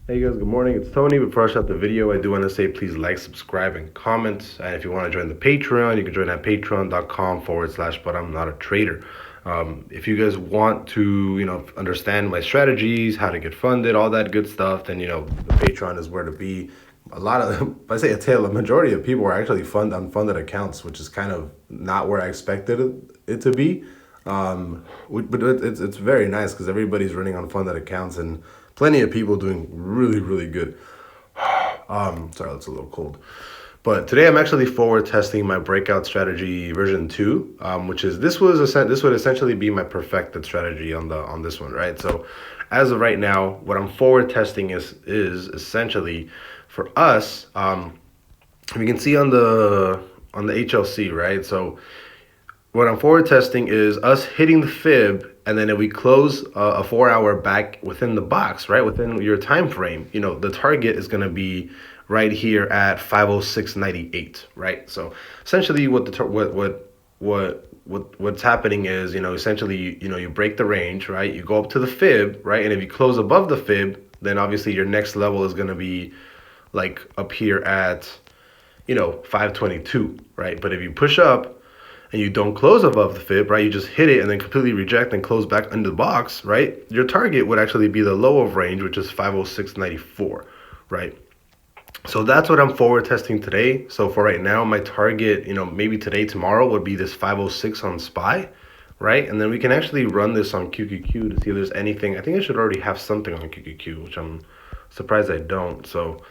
Hey guys, good morning. It's Tony. Before I start the video, I do want to say please like, subscribe, and comment. And if you want to join the Patreon, you can join at patreon.com/but I'm not a trader. If you guys want to, understand my strategies, how to get funded, all that good stuff, then, the Patreon is where to be. A lot of, I say a majority of people are actually unfunded accounts, which is kind of not where I expected it to be. But it's very nice because everybody's running on funded accounts and plenty of people doing really, really good. Sorry, that's a little cold. But today I'm actually forward testing my breakout strategy version 2, which is this would essentially be my perfected strategy on this one, right? So as of right now, what I'm forward testing is essentially for us. You can see on the HLC, right? So what I'm forward testing is us hitting the fib, and then if we close a 4-hour back within the box, right, within your time frame, the target is going to be right here at 506.98, right? So essentially, what's happening is, essentially, you break the range, right? You go up to the fib, right, and if you close above the fib, then obviously your next level is going to be like up here at 522, right? But if you push up and you don't close above the fib, right, you just hit it and then completely reject and close back into the box, right, your target would actually be the low of range, which is 506.94, right? So that's what I'm forward testing today. So for right now, my target, maybe today, tomorrow would be this 506 on SPY, right? And then we can actually run this on QQQ to see if there's anything. I think I should already have something on QQQ, which I'm surprised I don't. So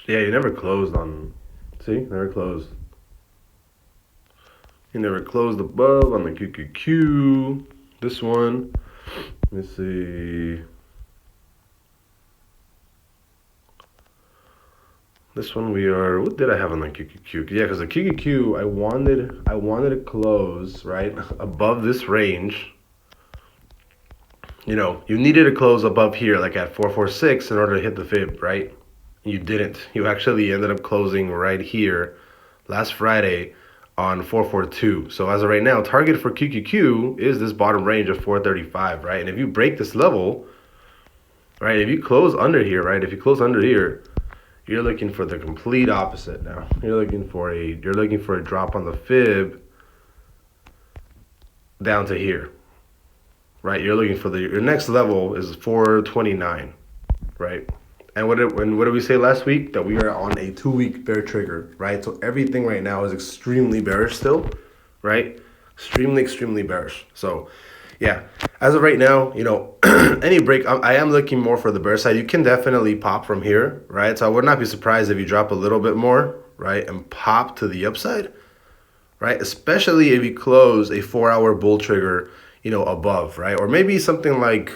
yeah, you never closed on, see, never closed. You never closed above on the QQQ. This one, let me see. This one what did I have on the QQQ? Yeah, because the QQQ, I wanted to close, right, above this range. You needed to close above here, like at 446 in order to hit the fib, right? You didn't. You actually ended up closing right here last Friday on 442. So as of right now, target for QQQ is this bottom range of 435, right? And if you break this level, right, if you close under here, right, if you close under here, you're looking for the complete opposite now. You're looking for a drop on the fib down to here, right? You're looking for your next level is 429, right? And what did we say last week? That we are on a 2-week bear trigger, right? So everything right now is extremely bearish still, right? Extremely bearish. So yeah, as of right now, any break, I am looking more for the bear side. You can definitely pop from here, right? So I would not be surprised if you drop a little bit more, right, and pop to the upside, right? Especially if you close a 4-hour bull trigger, above, right? Or maybe something like,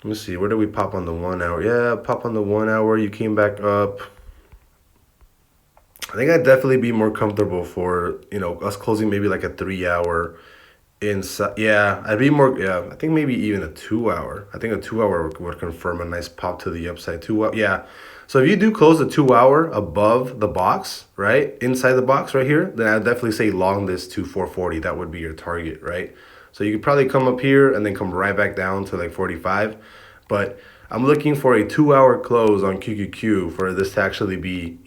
let me see, where did we pop on the 1 hour? Yeah, pop on the 1 hour. You came back up. I think I'd definitely be more comfortable for, us closing maybe like a 3-hour inside. Yeah, I'd be more, yeah, I think maybe even a 2-hour. I think a 2-hour would confirm a nice pop to the upside. Yeah. So if you do close the 2-hour above the box, right, inside the box right here, then I'd definitely say long this to 440. That would be your target, right? So you could probably come up here and then come right back down to like 45. But I'm looking for a 2-hour close on QQQ for this to actually be,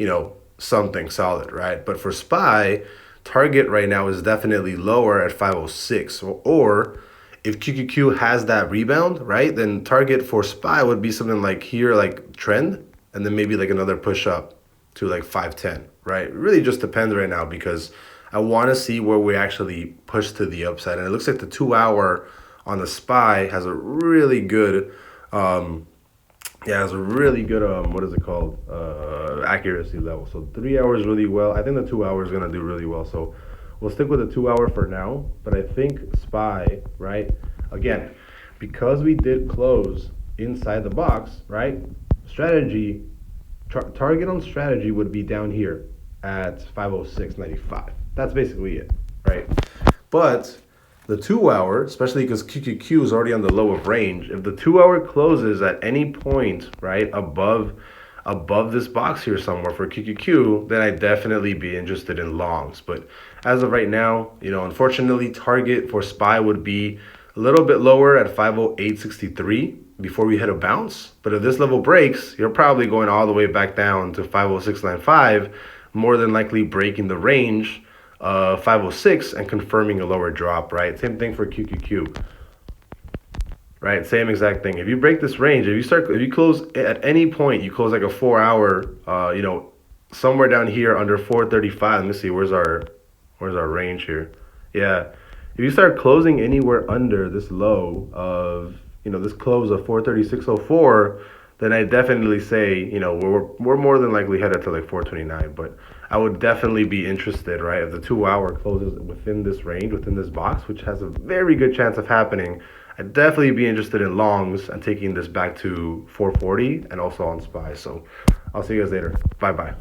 something solid, right? But for SPY, target right now is definitely lower at 506. Or if QQQ has that rebound, right, then target for SPY would be something like here, like trend, and then maybe like another push up to like 510, right? It really just depends right now because I want to see where we actually push to the upside. And it looks like the 2-hour on the SPY has a really good, what is it called? Accuracy level. So 3 hours really well. I think the 2 hours is going to do really well. So we'll stick with the 2-hour for now. But I think SPY, right, again, because we did close inside the box, right, strategy, target on strategy would be down here at 506.95. That's basically it, right? But the 2 hour, especially because QQQ is already on the low of range, if the 2 hour closes at any point, right, above this box here somewhere for QQQ, then I'd definitely be interested in longs. But as of right now, unfortunately, target for SPY would be a little bit lower at 508.63 before we hit a bounce. But if this level breaks, you're probably going all the way back down to 506.95, more than likely breaking the range 506 and confirming a lower drop, right? Same thing for QQQ, right? Same exact thing. If you break this range, if you close at any point, you close like a 4 hour, somewhere down here under 435. Let me see, where's our range here? Yeah, if you start closing anywhere under this low of, this close of 436.04, then I definitely say, we're more than likely headed to like 429. But I would definitely be interested, right? If the 2 hour closes within this range, within this box, which has a very good chance of happening, I'd definitely be interested in longs and taking this back to 440 and also on SPY. So I'll see you guys later. Bye bye.